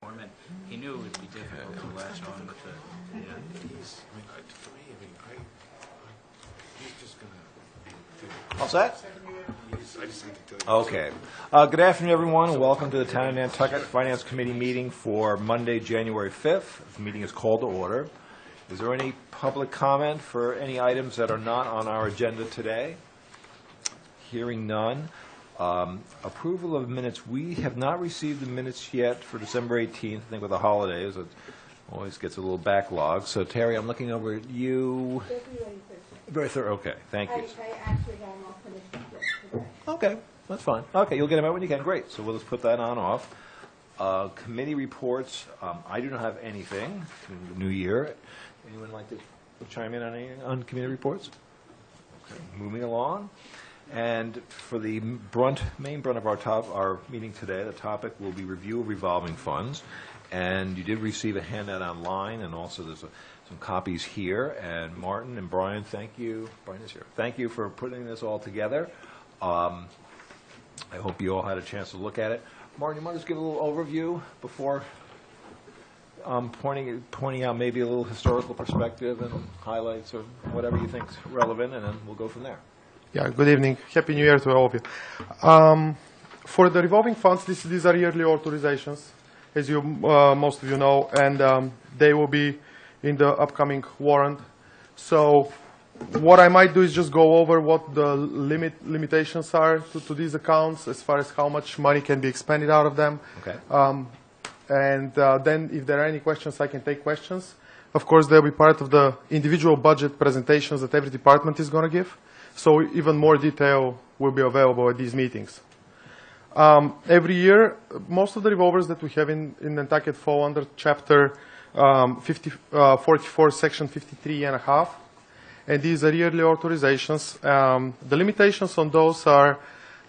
format. He knew it would be difficult to latch on with the. Yeah. He's just going to. All set? I just need to tell you. Okay. Good afternoon, everyone, and welcome to the Town of Nantucket Finance Committee meeting for Monday, January 5th. The meeting is called to order. Is there any public comment for any items that are not on our agenda today? Hearing none. Approval of minutes. We have not received the minutes yet for December 18th. I think with the holidays, it always gets a little backlog. So, Terry, I'm looking over at you. Very thorough. Okay, thank you. I actually got them all finished today. Okay, that's fine. Okay, you'll get them out when you can. Great. So we'll just put that on off. Committee reports. I do not have anything. New year. Anyone like to chime in on anything on committee reports? Okay, moving along. And for the main brunt of our meeting today, the topic will be review of revolving funds. And you did receive a handout online, and also there's some copies here. And Martin and Brian, thank you. Brian is here. Thank you for putting this all together. I hope you all had a chance to look at it. Martin, you want to just give a little overview before pointing out maybe a little historical perspective and highlights or whatever you think is relevant, and then we'll go from there. Yeah, good evening. Happy New Year to all of you. For the revolving funds, these are yearly authorizations, as you most of you know, and they will be in the upcoming warrant. So what I might do is just go over what the limitations are to these accounts as far as how much money can be expended out of them. Okay. And then if there are any questions, I can take questions. Of course, they'll be part of the individual budget presentations that every department is going to give. So even more detail will be available at these meetings. Every year, most of the revolvers that we have in Nantucket fall under Chapter 44, Section 53.5. And these are yearly authorizations. The limitations on those are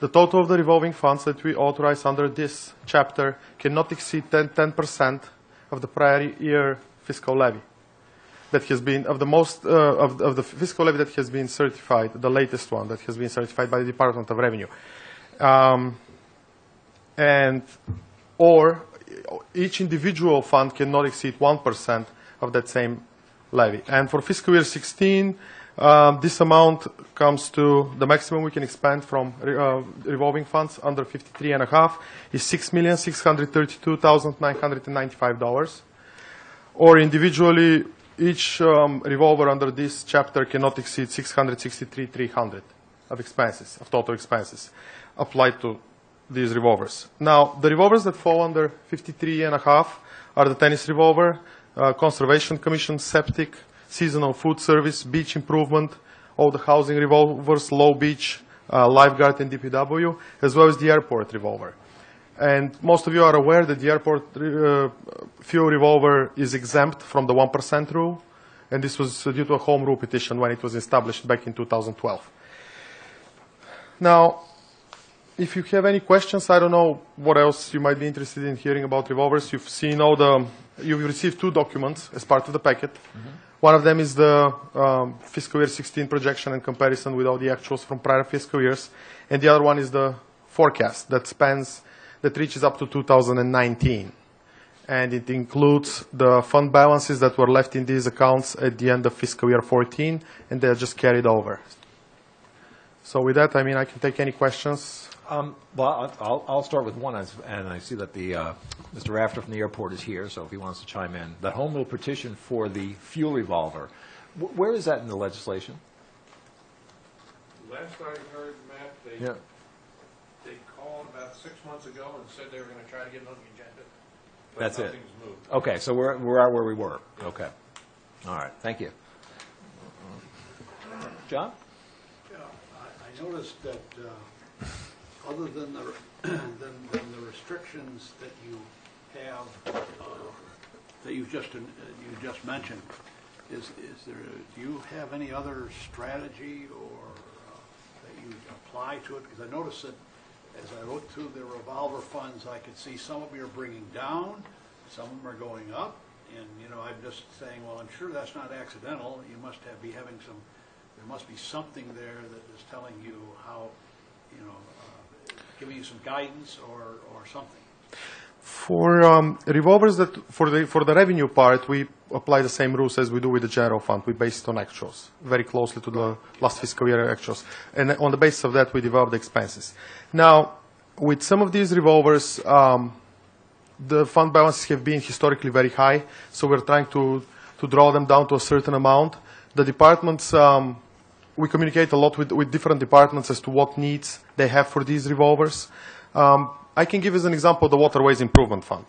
the total of the revolving funds that we authorize under this chapter cannot exceed 10% of the prior year fiscal levy that has been of the fiscal levy that has been certified, the latest one that has been certified by the Department of Revenue, or each individual fund cannot exceed 1% of that same levy. And for fiscal year 16, this amount comes to the maximum we can expend from revolving funds under 53.5 is $6,632,995. Or individually, each revolver under this chapter cannot exceed $663,300 of expenses, of total expenses, applied to these revolvers. Now, the revolvers that fall under 53.5 are the tennis revolver, Conservation Commission, septic, seasonal food service, beach improvement, all the housing revolvers, low beach, lifeguard, and DPW, as well as the airport revolver. And most of you are aware that the airport fuel revolver is exempt from the 1% rule, and this was due to a home rule petition when it was established back in 2012. Now, if you have any questions, I don't know what else you might be interested in hearing about revolvers. You've seen you've received two documents as part of the packet. Mm-hmm. One of them is the fiscal year 16 projection and comparison with all the actuals from prior fiscal years. And the other one is the forecast that reaches up to 2019. And it includes the fund balances that were left in these accounts at the end of fiscal year 14, and they are just carried over. So with that, I mean, I can take any questions. Well, I'll start with one, and I see that Mr. Rafter from the airport is here, so if he wants to chime in. The home rule petition for the fuel revolver, where is that in the legislation? Last I heard, Matt, they called about 6 months ago and said they were going to try to get it on the agenda. But That's it. Nothing's moved. Okay, so we're out where we were. Okay. All right, thank you. John? Yeah, I noticed that other than the restrictions that you have that you just mentioned, do you have any other strategy or that you apply to it? Because I noticed that as I looked through the revolver funds, I could see some of them are bringing down, some of them are going up, and I'm just saying, well, I'm sure that's not accidental. You must be having there must be something there that is telling you how, giving you some guidance or something. For revolvers, for the revenue part, we apply the same rules as we do with the general fund. We base it on actuals, very closely to the last fiscal year actuals. And on the basis of that, we develop the expenses. Now, with some of these revolvers, the fund balances have been historically very high, so we're trying to draw them down to a certain amount. The departments, we communicate a lot with different departments as to what needs they have for these revolvers. I can give as an example the Waterways Improvement Fund.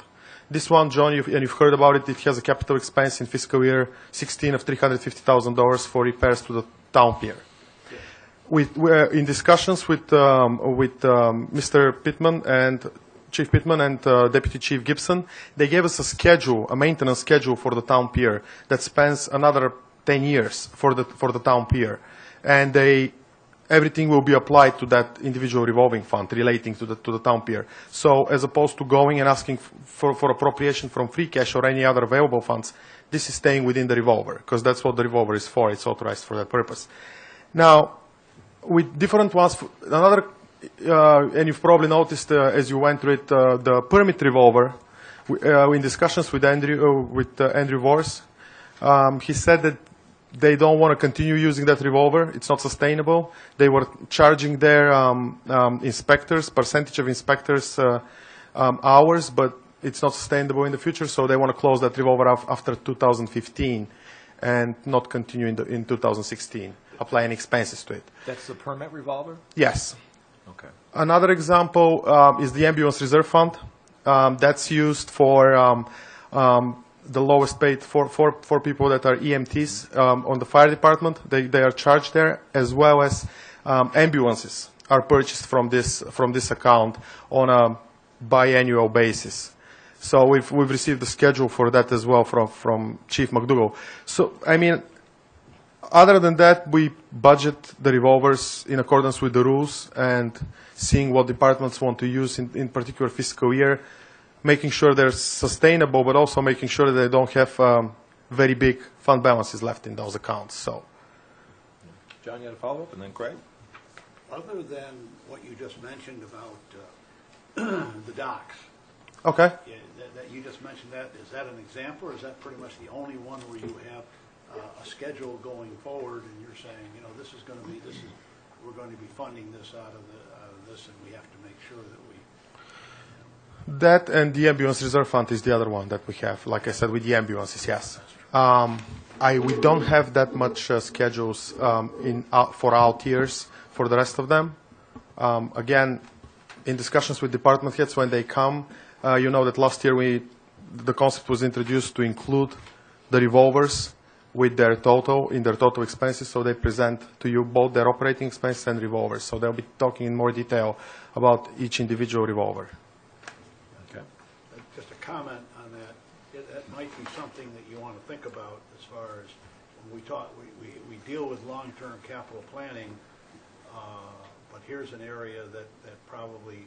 This one, John, and you've heard about it, it has a capital expense in fiscal year 16 of $350,000 for repairs to the town pier. We're in discussions with Mr. Pittman and Chief Pittman and Deputy Chief Gibson. They gave us a schedule, a maintenance schedule for the town pier that spans another 10 years for the town pier. And everything will be applied to that individual revolving fund relating to the town pier. So as opposed to going and asking for appropriation from free cash or any other available funds, this is staying within the revolver, because that's what the revolver is for. It's authorized for that purpose. Now, with different ones, and you've probably noticed as you went through it, the permit revolver, in discussions with Andrew Vorse, he said that they don't want to continue using that revolver. It's not sustainable. They were charging their inspectors, percentage of inspectors' hours, but it's not sustainable in the future, so they want to close that revolver after 2015 and not continue in 2016, applying expenses to it. That's the permit revolver? Yes. Okay. Another example is the Ambulance Reserve Fund. That's used for the lowest paid for people that are EMTs on the fire department. They are charged there, as well as ambulances are purchased from this account on a biannual basis. So we've received the schedule for that as well from Chief McDougall. So I mean, other than that, we budget the revolvers in accordance with the rules and seeing what departments want to use in particular fiscal year, making sure they're sustainable, but also making sure that they don't have very big fund balances left in those accounts. So, John, you had a follow-up, and then Craig? Other than what you just mentioned about the docks, okay. yeah, that you just mentioned, is that an example, or is that pretty much the only one where you have a schedule going forward, and you're saying, you know, we're going to be funding this out of this, and we have to make sure that we. That and the Ambulance Reserve Fund is the other one that we have. Like I said, with the ambulances, yes. We don't have that much schedules for our tiers for the rest of them. Again, in discussions with department heads when they come, you know that last year the concept was introduced to include the revolvers with their total expenses, so they present to you both their operating expenses and revolvers. So they'll be talking in more detail about each individual revolver. Okay. Just a comment on that. That might be something that you want to think about as far as when we deal with long-term capital planning, but here's an area that probably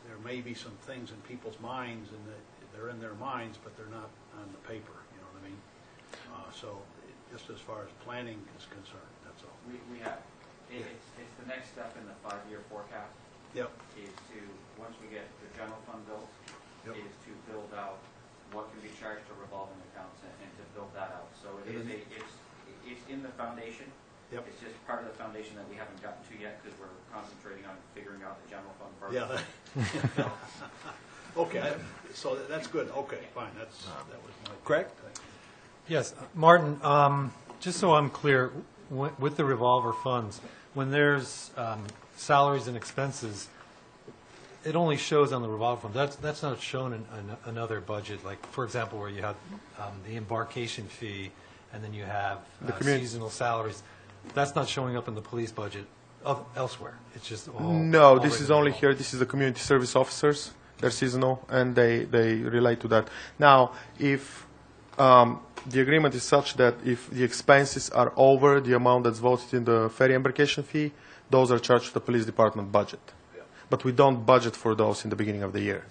there may be some things in people's minds, and that they're in their minds, but they're not on the paper. You know what I mean? So just as far as planning is concerned, that's all. We have, it's the next step in the 5-year forecast. Yep. Is to, once we get the general fund built, Yep. is to build out what can be charged to revolving accounts and to build that out. So it's in the foundation. Yep. It's just part of the foundation that we haven't gotten to yet because we're concentrating on figuring out the general fund part. Yeah. Okay, so that's good. Okay, fine. That was my. Craig? Yes, Martin, just so I'm clear, with the revolver funds, when there's salaries and expenses, it only shows on the revolver fund. That's not shown in another budget, like, for example, where you have the embarkation fee, and then you have seasonal salaries. That's not showing up in the police budget elsewhere. It's just all. No, this is only here. This is the community service officers. They're seasonal, and they relate to that. Now, if the agreement is such that if the expenses are over the amount that's voted in the ferry embarkation fee, those are charged to the police department budget. Yeah. But we don't budget for those in the beginning of the year.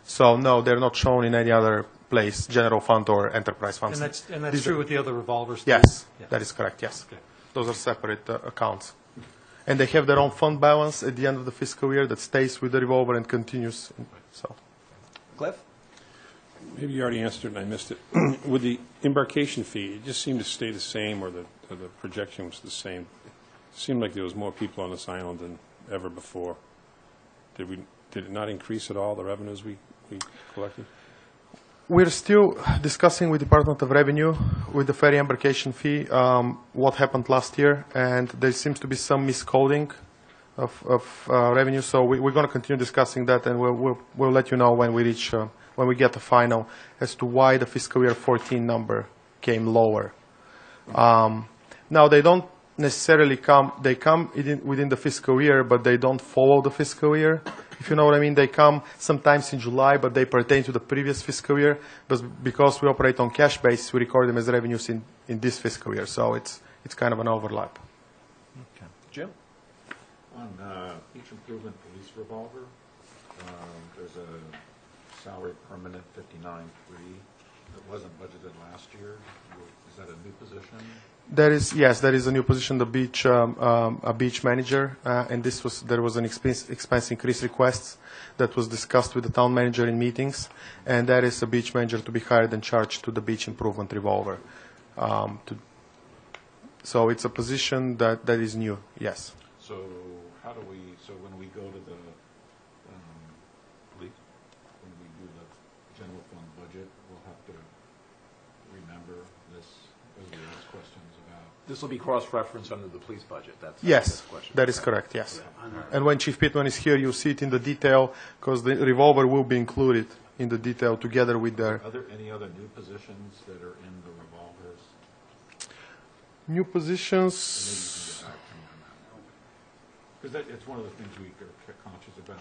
So, no, they're not shown in any other place, general fund or enterprise funds. And that's true with the other revolvers, too? Yes, Yeah. that is correct, yes. Okay. Those are separate accounts. And they have their own fund balance at the end of the fiscal year that stays with the revolver and continues So. Cliff? Maybe you already answered it and I missed it. With the embarkation fee, it just seemed to stay the same, or the projection was the same. It seemed like there was more people on this island than ever before. Did it not increase at all, the revenues we collected? We're still discussing with Department of Revenue with the ferry embarkation fee what happened last year, and there seems to be some miscoding of revenue. So we're going to continue discussing that, and we'll let you know when we reach when we get the final as to why the fiscal year 14 number came lower. Now they don't necessarily come. They come within the fiscal year, but they don't follow the fiscal year. If you know what I mean, they come sometimes in July, but they pertain to the previous fiscal year. But because we operate on cash basis, we record them as revenues in this fiscal year. So it's kind of an overlap. Okay. Jim? On each improvement police revolver, there's a salary permanent 59.3 that wasn't budgeted last year. Is that a new position? There is a new position, the beach manager, and there was an expense increase request that was discussed with the town manager in meetings, and that is a beach manager to be hired and charged to the beach improvement revolver. So it's a position that is new. Yes. So when we go to the when we do the general fund budget, we'll have to remember this as we ask questions about. This will be cross-referenced under the police budget. Yes, that is correct, yes. And when Chief Pittman is here, you'll see it in the detail, because the revolver will be included in the detail together with the... Are there any other new positions that are in the revolvers? New positions... Maybe you can get back to me on that. Because it's one of the things we are conscious about,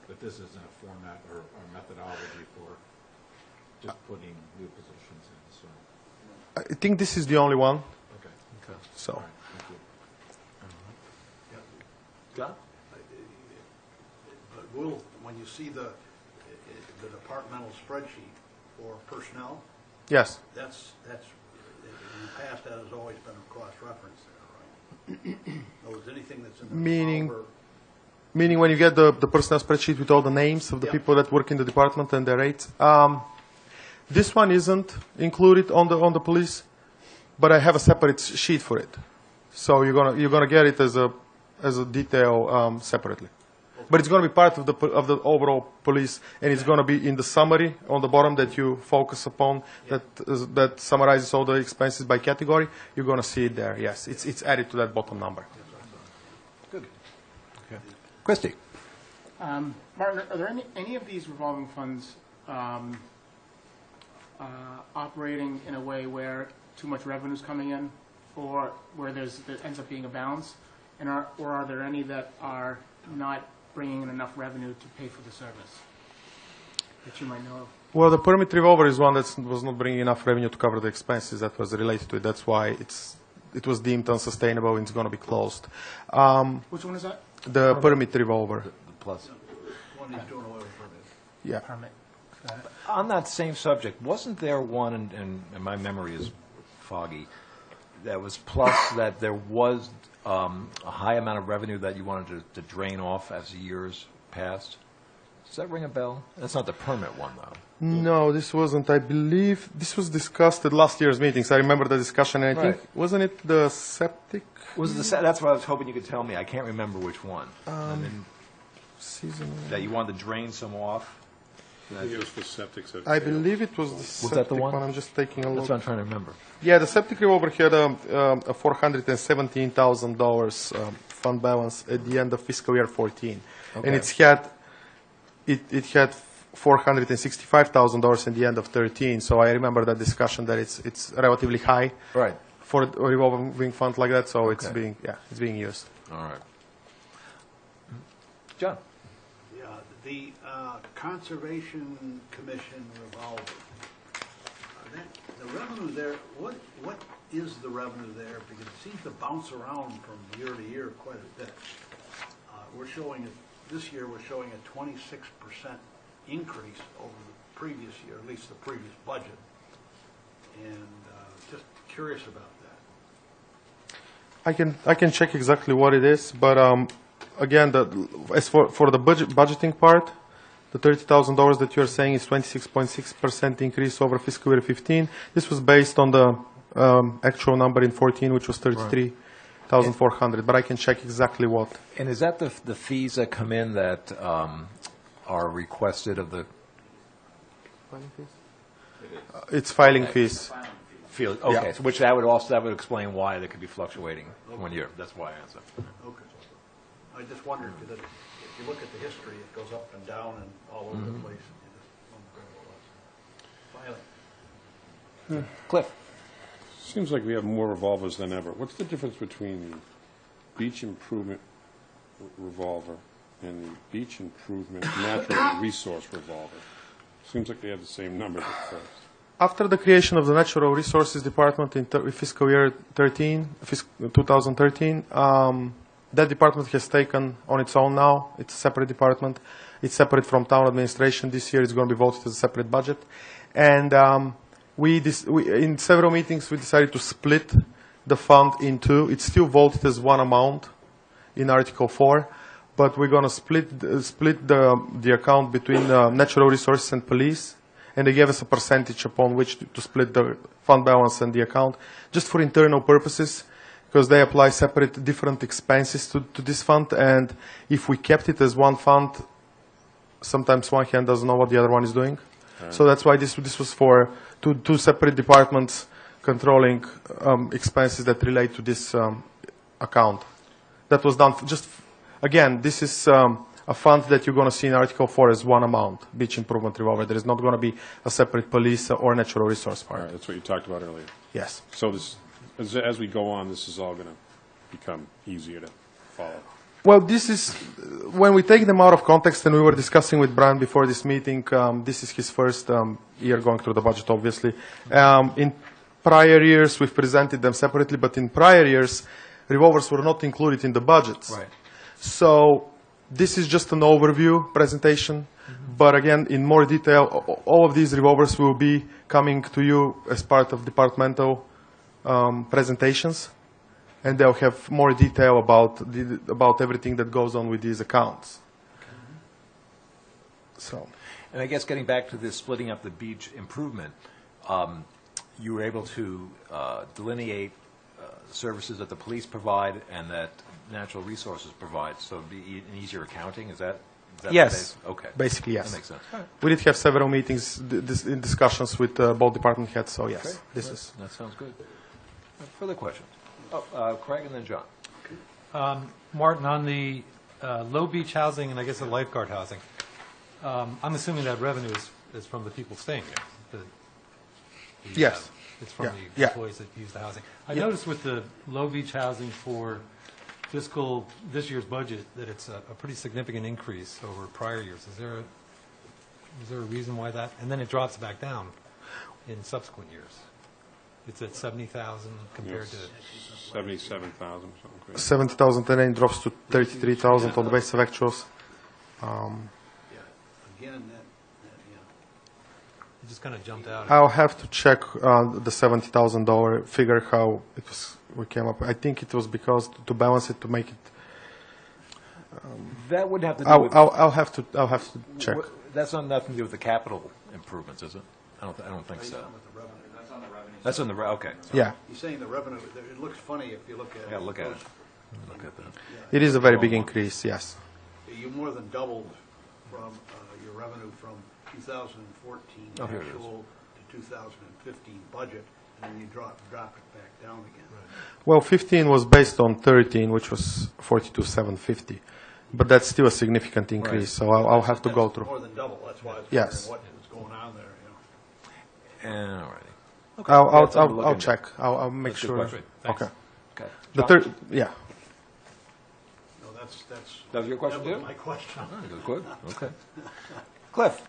that this isn't a format or methodology for just putting new positions in, so. I think this is the only one. Okay. So. All right, thank you. John? But when you see the departmental spreadsheet for personnel, Yes. that's in the past, that has always been a cross-reference there, right? No, is anything that's in the revolver? Meaning when you get the personnel spreadsheet with all the names of the people that work in the department and their rates. This one isn't included on the police, but I have a separate sheet for it. So you're gonna get it as a detail separately. But it's going to be part of the overall police, and it's going to be in the summary on the bottom that you focus upon, that summarizes all the expenses by category. You're going to see it there. Yes, it's added to that bottom number. Good. Okay. Christy? Martin, are there any of these revolving funds operating in a way where too much revenue is coming in, or where there ends up being a balance, or are there any that are not bringing in enough revenue to pay for the service that you might know of? Well, the permit revolver is one that was not bringing enough revenue to cover the expenses that was related to it. That's why it was deemed unsustainable and it's going to be closed. Which one is that? The permit revolver. The plus. One he's doing away with permit. Yeah. Permit. On that same subject, wasn't there one, and my memory is foggy, that was plus that there was a high amount of revenue that you wanted to drain off as the years passed? Does that ring a bell? That's not the permit one, though. No, this wasn't. I believe this was discussed at last year's meetings. I remember the discussion, and I think, wasn't it the septic? Was it that's what I was hoping you could tell me. I can't remember which one. Season. That you wanted to drain some off? I think it was for septic. I believe it was the septic that the one? I'm just taking a look. That's what I'm trying to remember. Yeah, the septic revolver had a $417,000 fund balance at the end of fiscal year 14, and it had $465,000 at the end of 13. So I remember that discussion that it's relatively high for a revolving fund like that. So it's being used. All right, John. Yeah, the Conservation Commission revolver. The revenue there, what is the revenue there? Because it seems to bounce around from year to year quite a bit. This year we're showing a 26% increase over the previous year, at least the previous budget. And just curious about that. I can check exactly what it is, but again, as for the budgeting part, The $30,000 that you're saying is 26.6% increase over fiscal year 15. This was based on the actual number in 14, which was 33,400. But I can check exactly what. And is that the fees that come in that are requested of the It's filing fees. field? Okay, so which that would explain why they could be fluctuating one year. That's why I answered. Okay. I just wondered, because if you look at the history, it goes up and down and all over the place. You just wonder what it was. Filing. Cliff? Seems like we have more revolvers than ever. What's the difference between the beach improvement revolver and the beach improvement natural resource revolver? Seems like they have the same numbers at first. After the creation of the Natural Resources Department in fiscal year 2013, that department has taken on its own now. It's a separate department. It's separate from town administration. This year it's going to be voted as a separate budget. And in several meetings we decided to split the fund in two. It's still voted as one amount in Article 4, but we're going to split the account between natural resources and police, and they gave us a percentage upon which to split the fund balance and the account, just for internal purposes, because they apply separate different expenses to this fund, and if we kept it as one fund, sometimes one hand doesn't know what the other one is doing. So that's why this was for two separate departments controlling expenses that relate to this account. That was done again, this is a fund that you're going to see in Article 4 as one amount, beach improvement revolver. There is not going to be a separate police or natural resource part. All right, that's what you talked about earlier. Yes. So this, as we go on, this is all going to become easier to follow. Well, this is, when we take them out of context, and we were discussing with Brian before this meeting, this is his first year going through the budget, obviously. In prior years, we've presented them separately, but in prior years, revolvers were not included in the budgets. Right. So this is just an overview presentation, but again, in more detail, all of these revolvers will be coming to you as part of departmental presentations, and they'll have more detail about everything that goes on with these accounts. So, And I guess getting back to this splitting up the beach improvement, you were able to delineate services that the police provide and that natural resources provide, so it'd be an easier accounting. Is that yes. Okay. Basically, yes. That makes sense. We did have several meetings, in discussions with both department heads, so yes, Okay. this is. That sounds good. Further questions? Craig and then John. Martin, on the low beach housing and I guess the lifeguard housing, I'm assuming that revenue is from the people staying there. Yes. It's from the Yeah. employees that use the housing. I noticed with the low beach housing for this year's budget that it's a pretty significant increase over prior years. Is there a reason why that? And then it drops back down in subsequent years. It's at 70,000 compared to 77,000, something crazy. 70,000 and then drops to 33,000 on the base of actuals. Again, it just kind of jumped out. I'll have to check the $70,000 figure, how we came up. I think it was because to balance it, to make it. That would have to do with. I'll have to check. That's not nothing to do with the capital improvements, is it? I don't think so. That's on the revenue. That's on the okay. Yeah, he's saying the revenue, it looks funny if you look at it. Yeah, look at it. Look at that. it is a very big increase. Yes. You more than doubled from your revenue from 2014 Oh, here it is. actual to 2015 budget, and then you drop it back down again. Well, 15 was based on 13, which was 42,750, but that's still a significant increase. So I'll have to go That's through. more than double, that's why I was Yes. wondering what was going on there, All righty. I'll check. I'll make That's a good sure. question. Thanks. Okay. Okay. The John? third, yeah. No, that's. That was your question, That was too? my question. Good. Okay. Cliff.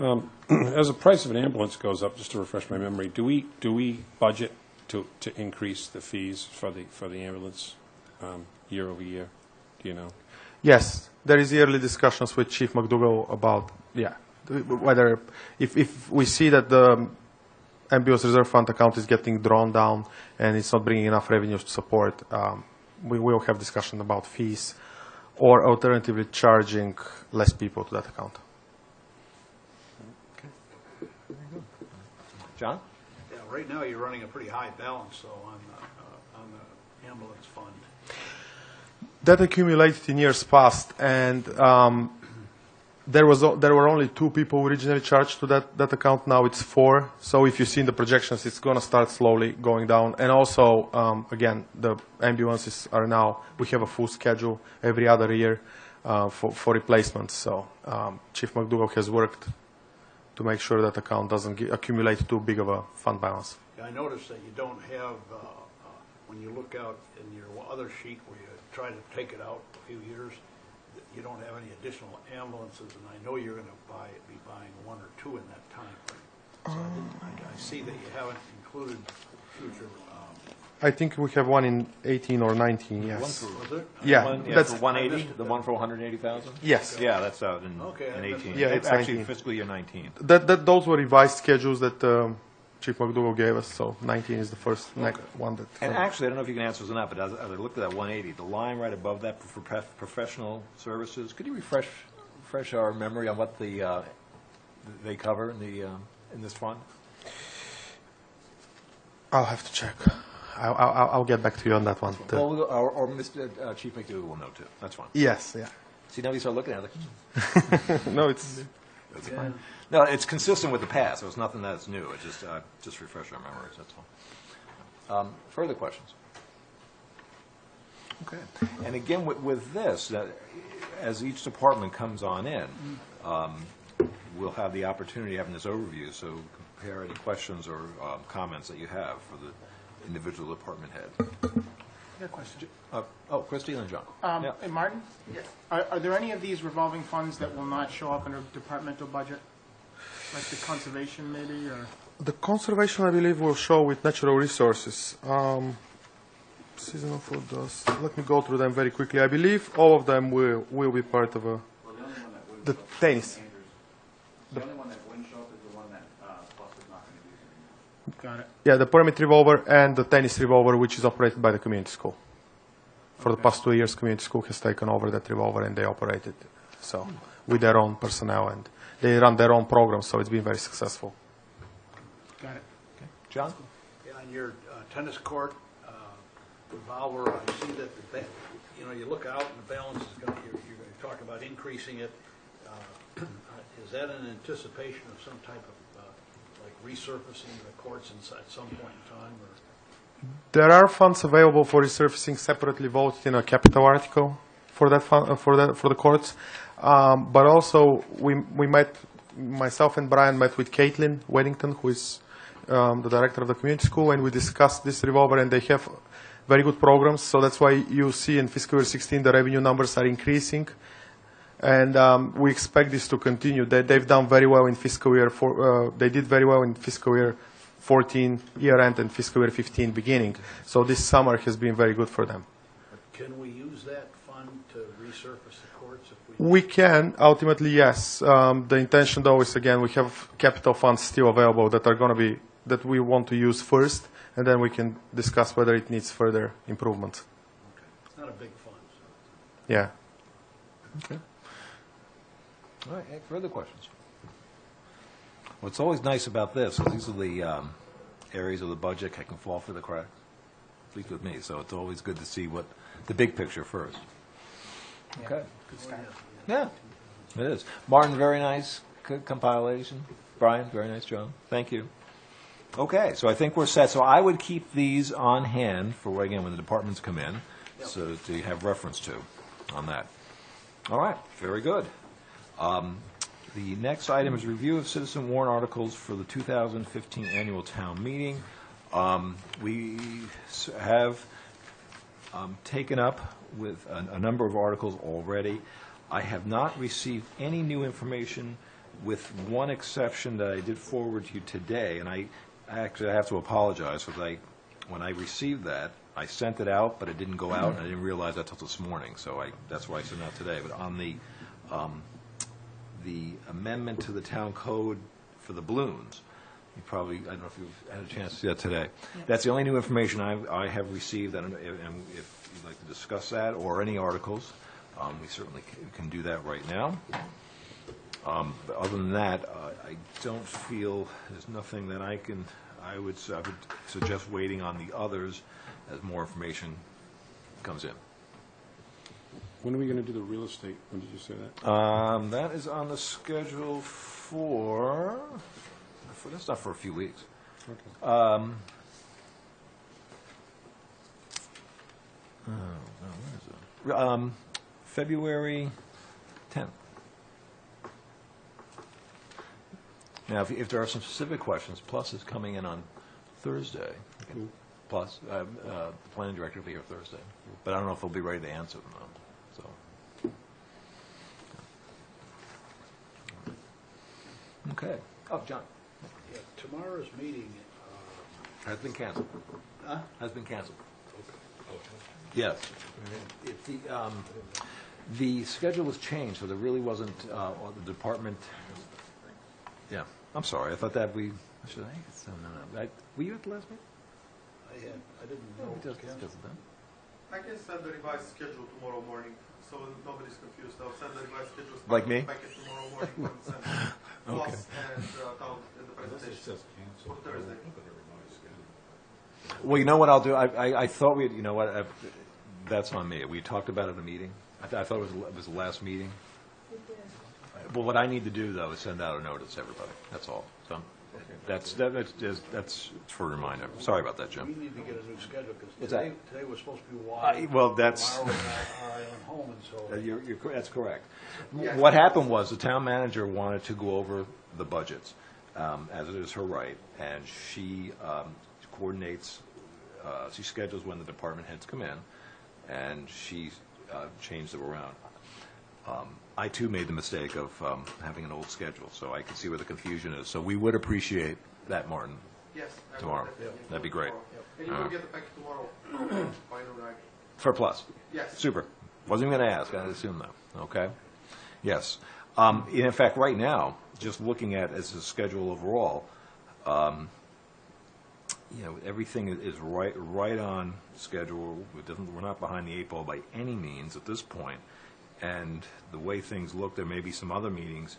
As the price of an ambulance goes up, just to refresh my memory, do we budget to increase the fees for the ambulance year over year? Do you know? Yes, there is yearly discussions with Chief McDougall about, whether if we see that the ambulance reserve fund account is getting drawn down and it's not bringing enough revenues to support, we will have discussion about fees or alternatively charging less people to that account. John? Yeah, right now you're running a pretty high balance, though, on the ambulance fund. That accumulated in years past, and there were only 2 people originally charged to that account. Now it's 4. So if you see in the projections, it's going to start slowly going down. And also, again, the ambulances are now, we have a full schedule every other year for replacements. So Chief McDougall has worked to make sure that account doesn't accumulate too big of a fund balance. I noticed that you don't have, when you look out in your other sheet where you try to take it out a few years, you don't have any additional ambulances, and I know you're going to be buying 1 or 2 in that time frame. So I see that you haven't included future. I think we have one in 18 or 19, yes. Was it? Yeah, that's for 180, the one for 180,000? Yes. Yeah, that's out in Okay, I missed 18. it. Yeah, it's Actually, 19. fiscal year 19. Those were revised schedules that Chief McDougall gave us, so 19 is the first next one that... And actually, I don't know if you can answer this or not, but as I looked at that 180, the line right above that for professional services, could you refresh our memory on what they cover in this fund? I'll have to check. I'll get back to you on that one. Well, or Mr. Chief McDougall will know too. That's fine. Yes, yeah. See, now you start looking at it. No, it's... That's fine. No, it's consistent with the past, so it's nothing that's new. It's just refresh our memories, that's all. Further questions? Okay. And again, with this, as each department comes on in, we'll have the opportunity of having this overview, so compare any questions or comments that you have for the individual department head. I got a question. Christy and John. Yeah. Hey, Martin? Yes. Are there any of these revolving funds that will not show up in a departmental budget? Like the conservation, maybe, or? The conservation, I believe, will show with natural resources. Seasonal food does. Let me go through them very quickly. I believe all of them will be part of the tennis. The only one that wouldn't show up is the one that Plus is not going to use anymore. Got it. Yeah, the permit revolver and the tennis revolver, which is operated by the community school. For the past 2 years, community school has taken over that revolver and they operate it. So, with their own personnel, and they run their own program, so it's been very successful. Got it. Okay. John? Yeah, on your tennis court revolver, I see that you look out and the balance is going to, you're going to talk about increasing it. Is that an anticipation of some type of like resurfacing the courts at some point in time? Or? There are funds available for resurfacing separately voted in a capital article for that fund, for the courts. But also, we met, myself and Brian met with Caitlin Weddington, who is the director of the community school, and we discussed this revolver, and they have very good programs. So that's why you see in fiscal year 16 the revenue numbers are increasing, and we expect this to continue. They've done very well in fiscal year they did very well in fiscal year 14 year end and fiscal year 15 beginning. So this summer has been very good for them. Can we use that fund to resurface the courts if We can, ultimately, yes. The intention, though, is, again, we have capital funds still available that are going to be, that we want to use first, and then we can discuss whether it needs further improvements. Okay. It's not a big fund. So. Yeah. Okay. All right, any further questions? What's always nice about this is these are the areas of the budget that can fall through the cracks, at least with me, so it's always good to see what the big picture first. Okay. Good start. Yeah, it is. Martin, very nice compilation. Brian, very nice job. Thank you. Okay, so I think we're set. So I would keep these on hand for, again, when the departments come in, so to have reference to on that. All right, very good. The next item is review of citizen warrant articles for the 2015 annual town meeting. We have taken up with a number of articles already. I have not received any new information, with one exception that I did forward to you today, and I actually have to apologize because when I received that, I sent it out, but it didn't go out, and I didn't realize that until this morning, so that's why I sent it out today. But on the amendment to the town code for the balloons, you probably, I don't know if you've had a chance to see that today. Yeah. That's the only new information I have received, and if you'd like to discuss that or any articles, we certainly can do that right now. But other than that, I don't feel, there's nothing that I would suggest waiting on the others as more information comes in. When are we going to do the real estate? When did you say that? That is on the schedule for that's not for a few weeks. Okay. Where is it? February 10th. Now, if there are some specific questions, Plus is coming in on Thursday. Cool. Plus, the planning director will be here Thursday. But I don't know if he'll be ready to answer them, though. So. Okay. Oh, John. Yeah, tomorrow's meeting, Has been canceled. huh? Has been canceled. Yes. The schedule was changed, so there really wasn't, the department, yeah, I'm sorry, I thought that were you at the last meeting? I didn't No, know. we just discussed it then. I can send the revised schedule tomorrow morning, so nobody's confused. I'll send the revised schedule. Like me? Packet tomorrow morning and send Plus and town in the Unless it presentation. says cancel. For Thursday. Well, you know what I'll do, I thought we had, you know what, that's on me, we talked about it in a meeting, I thought it was the last meeting. Well, what I need to do, though, is send out a notice to everybody, that's all, so, that's for a reminder, sorry about that, We Jim. need to get a new schedule, because What's that? today was supposed to be wide. Well, that's, Tomorrow is our island home, and so. that's correct. What happened was, the town manager wanted to go over the budgets, as it is her right, and she coordinates, she schedules when the department heads come in, and she changed them around. I, too, made the mistake of having an old schedule, so I can see where the confusion is. So we would appreciate that, Martin, Yes. I will tomorrow. definitely. That'd be great. And you will get the packet tomorrow. By noon, right? For Plus? Yes. Super. Wasn't even going to ask, I assume that, okay? Yes. In fact, right now, just looking at as a schedule overall, everything is right on schedule. We're not behind the eight ball by any means at this point. And the way things look, there may be some other meetings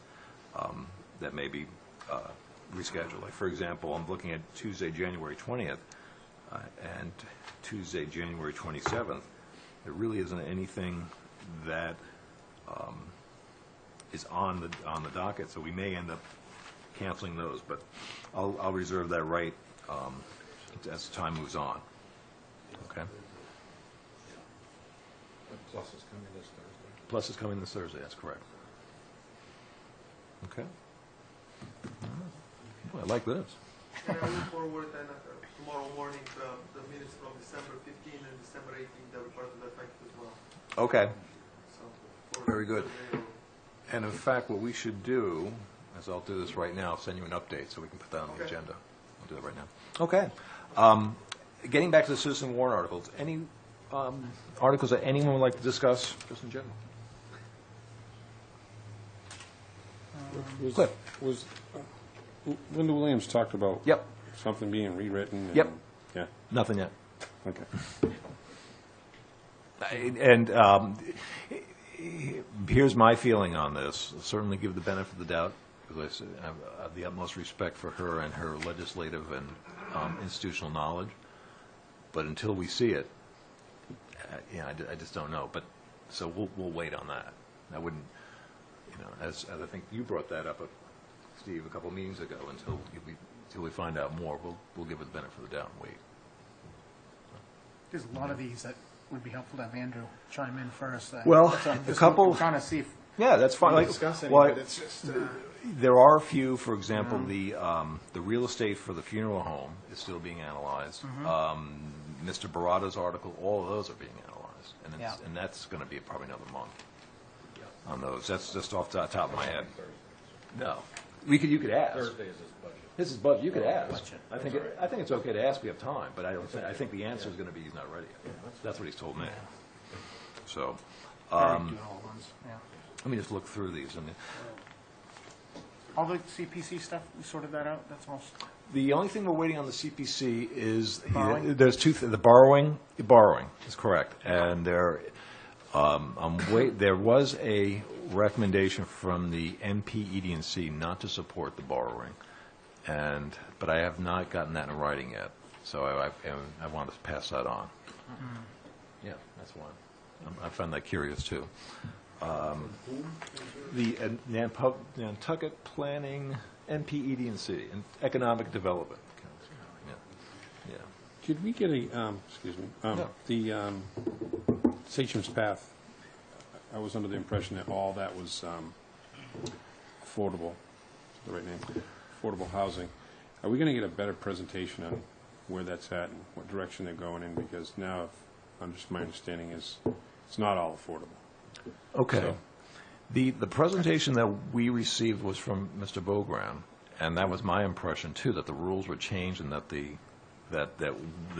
that may be rescheduled. Like, for example, I'm looking at Tuesday, January 20th, and Tuesday, January 27th. There really isn't anything that is on the docket, so we may end up canceling those. But I'll reserve that right as time moves on. Okay. Plus is coming this Thursday. Plus is coming this Thursday. That's correct. Okay. Well, I like this. And I will forward then tomorrow morning the minutes from December 15 and December 18. That were part of that packet as well. Okay. So, for Very good. Thursday, And in fact, what we should do, as I'll do this right now, send you an update so we can put that on the Okay. agenda. I'll do that right now. Okay. Getting back to the citizen warrant articles, any articles that anyone would like to discuss, just in general? Cliff? Linda Williams talked about Yep. something being rewritten. and- Yep. Yeah, Nothing yet. okay. And here's my feeling on this. Certainly give the benefit of the doubt, because I have the utmost respect for her and her legislative and institutional knowledge. But until we see it, I just don't know. But so we'll wait on that. I wouldn't, as I think you brought that up, Steve, a couple meetings ago. Until we find out more, we'll give it the benefit of the doubt and wait. There's a lot of these that would be helpful to have Andrew chime in first. Well, That's a just couple- I'm trying to see if Yeah, that's fine. we Like, discuss any, well, but it's just, there are a few, for example, the real estate for the funeral home is still being analyzed. Mr. Barada's article, all of those are being analyzed, and that's going to be probably another month on those. That's just off the top of my head. No, you could ask. Thursday is his budget. This is budget. You could ask. I think it's okay to ask. We have time, but I think the answer is going to be he's not ready yet. That's what he's told me. So. doing all ones, yeah. Let me just look through these. All the CPC stuff, we sorted that out, that's most, The only thing we're waiting on the CPC is, Borrowing? there's the borrowing is correct. And there was recommendation from the NPED&C not to support the borrowing, but I have not gotten that in writing yet, so I want to pass that on. Yeah, that's one. I find that curious, too. The Nantucket Planning, NPED&C, and Economic Development. Yeah. Could we get a, excuse me, the Sachem's Path, I was under the impression that all that was affordable, the right name, affordable housing. Are we going to get a better presentation on where that's at and what direction they're going in? Because now, my understanding is it's not all affordable. Okay. So- The presentation that we received was from Mr. Bogran, and that was my impression, too, that the rules were changed and that they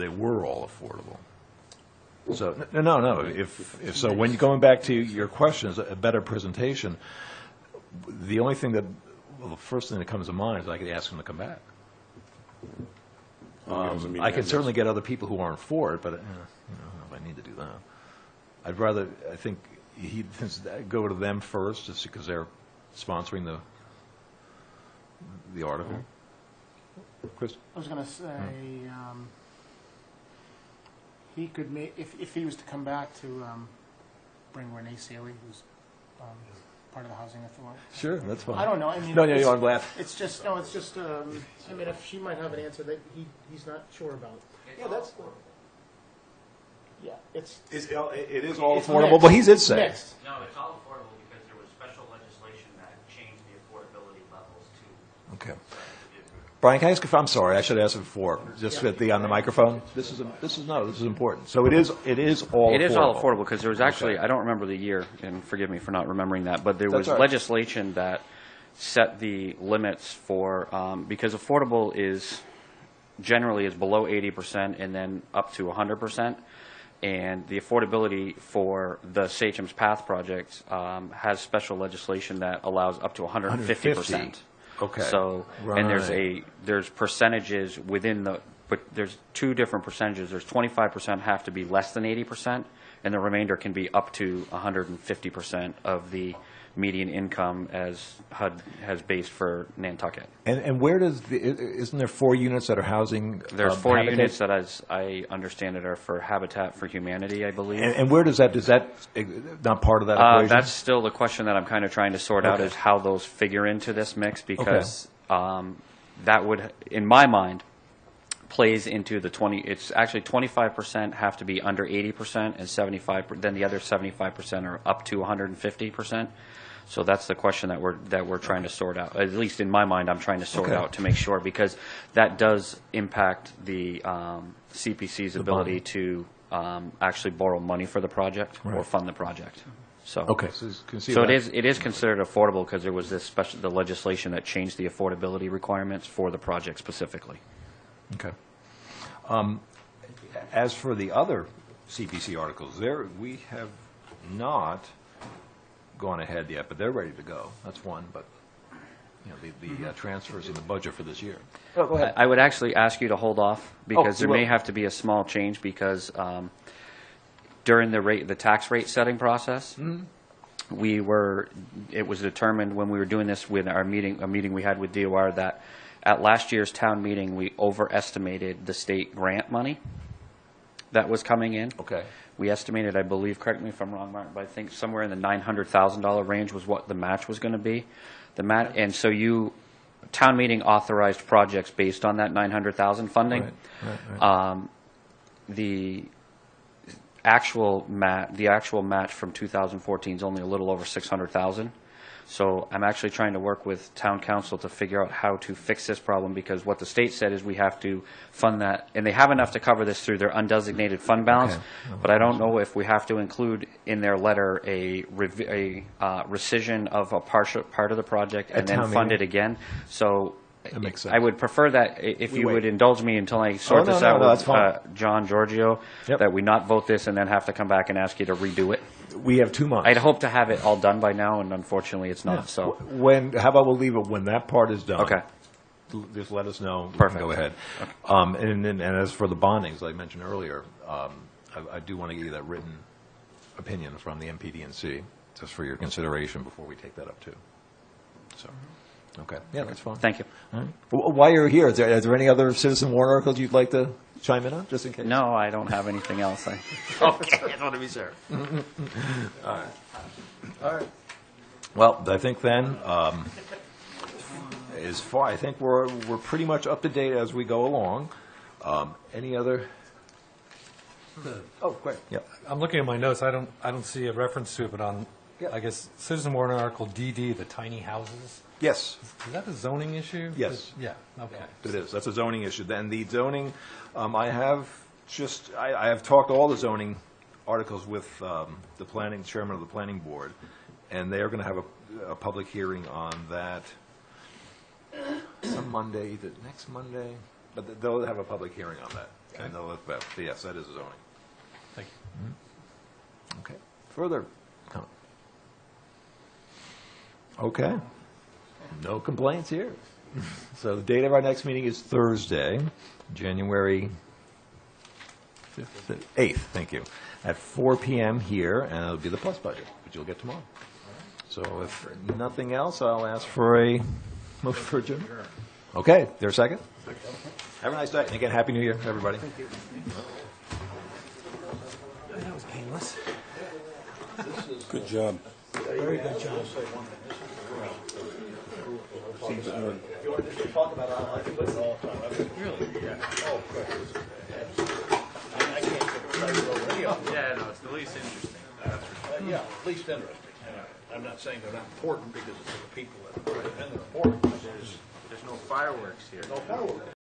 were all affordable. So, no. If so, when you're going back to your questions, a better presentation, the only thing the first thing that comes to mind is I could ask him to come back. I can certainly get other people who aren't for it, but I don't know if I need to do that. I'd rather, I think, he go to them first, just because they're sponsoring the article. Chris? I was going to say, he could make, if he was to come back to bring Renee Saley, who's part of the Housing Authority. Sure, that's fine. I don't know. I mean, I'm glad. It's just, I mean, if she might have an answer that he's not sure about. Yeah, that's. Yeah, It is all it's affordable, mixed. but he did say. Mixed. No, it's all affordable because there was special legislation that changed the affordability levels to. Okay. Brian, can I ask if, I'm sorry, I should have asked it before, just on the microphone? This is important. So it is all affordable. It is all affordable because there was actually, Okay. I don't remember the year, and forgive me for not remembering that, but there was That's all right. legislation that set the limits for, because affordable generally is below 80% and then up to 100%. And the affordability for the Sachem's Path project has special legislation that allows up to 150%. Okay. So, Right. and there's percentages within but there's two different percentages. There's 25% have to be less than 80%, and the remainder can be up to 150% of the median income as HUD has based for Nantucket. And where isn't there 4 units that are housing? There's 4 Habitat? units that, as I understand it, are for Habitat for Humanity, I believe. And where is that not part of that equation? That's still the question that I'm kind of trying to sort out, is how those figure into this mix, because that would, in my mind, plays into the 20, it's actually 25% have to be under 80% and 75, then the other 75% are up to 150%. So that's the question that we're trying to sort out. At least in my mind, I'm trying to sort out to make sure, because that does impact the CPC's ability to actually borrow money for the project or fund the project. So it is considered affordable because there was the legislation that changed the affordability requirements for the project specifically. Okay. As for the other CPC articles, we have not gone ahead yet, but they're ready to go. That's one, but the transfers in the budget for this year. Oh, go ahead. I would actually ask you to hold off, because there may have to be a small change, because during the tax rate setting process, it was determined when we were doing this with a meeting we had with DOR, that at last year's town meeting, we overestimated the state grant money that was coming in. Okay. We estimated, I believe, correct me if I'm wrong, Martin, but I think somewhere in the $900,000 range was what the match was going to be. And so town meeting authorized projects based on that $900,000 funding. Right. The actual match from 2014 is only a little over $600,000. So I'm actually trying to work with town council to figure out how to fix this problem, because what the state said is we have to fund that, and they have enough to cover this through their undesignated fund balance, but I don't know if we have to include in their letter a rescission of a part of the project and then fund it again. So that makes sense. I would prefer that if you would indulge me until I sort this out with John Giorgio, that we not vote this and then have to come back and ask you to redo it. We have 2 months. I'd hope to have it all done by now, and unfortunately it's not. So how about we'll leave it when that part is done? Okay. Just let us know. Perfect. Go ahead. Okay. And as for the bonding, as I mentioned earlier, I do want to give you that written opinion from the NPD&C just for your consideration before we take that up, too. So, okay, yeah, that's fine. Thank you. All right. While you're here, is there any other citizen warrant articles you'd like to chime in on, just in case? No, I don't have anything else. Okay, I just want to be sure. All right. All right. Well, I think then, as far, I think we're pretty much up to date as we go along. Any other? Oh, great. Yeah. I'm looking at my notes, I don't see a reference to it, but on, Yeah. I guess, Citizen Warrant Article DD, the tiny houses, Yes. is that a zoning issue? Yes. Yeah, okay. It is. That's a zoning issue. Then the zoning, I have talked to all the zoning articles with the chairman of the planning board, and they are going to have a public hearing on that some Monday, either next Monday, but they'll have a public hearing on that. Okay. And they'll let that, yes, that is a zoning. Thank you. Okay. Further comment? Okay. No complaints here. So the date of our next meeting is Thursday, January 8th, thank you, at 4 p.m. here, and it'll be the plus budget, which you'll get tomorrow. So if nothing else, I'll ask for a motion for adjournment. Okay, there a second? Have a nice day, and again, Happy New Year, everybody. Thank you. That was painless. Good job. Very good job. Talk about I can listen all the time. Really? Yeah. Oh, Yeah, no, it's the least interesting. Yeah, least interesting. I'm not saying they're not important because it's the people that are, and they're important. There's no fireworks here. No fireworks.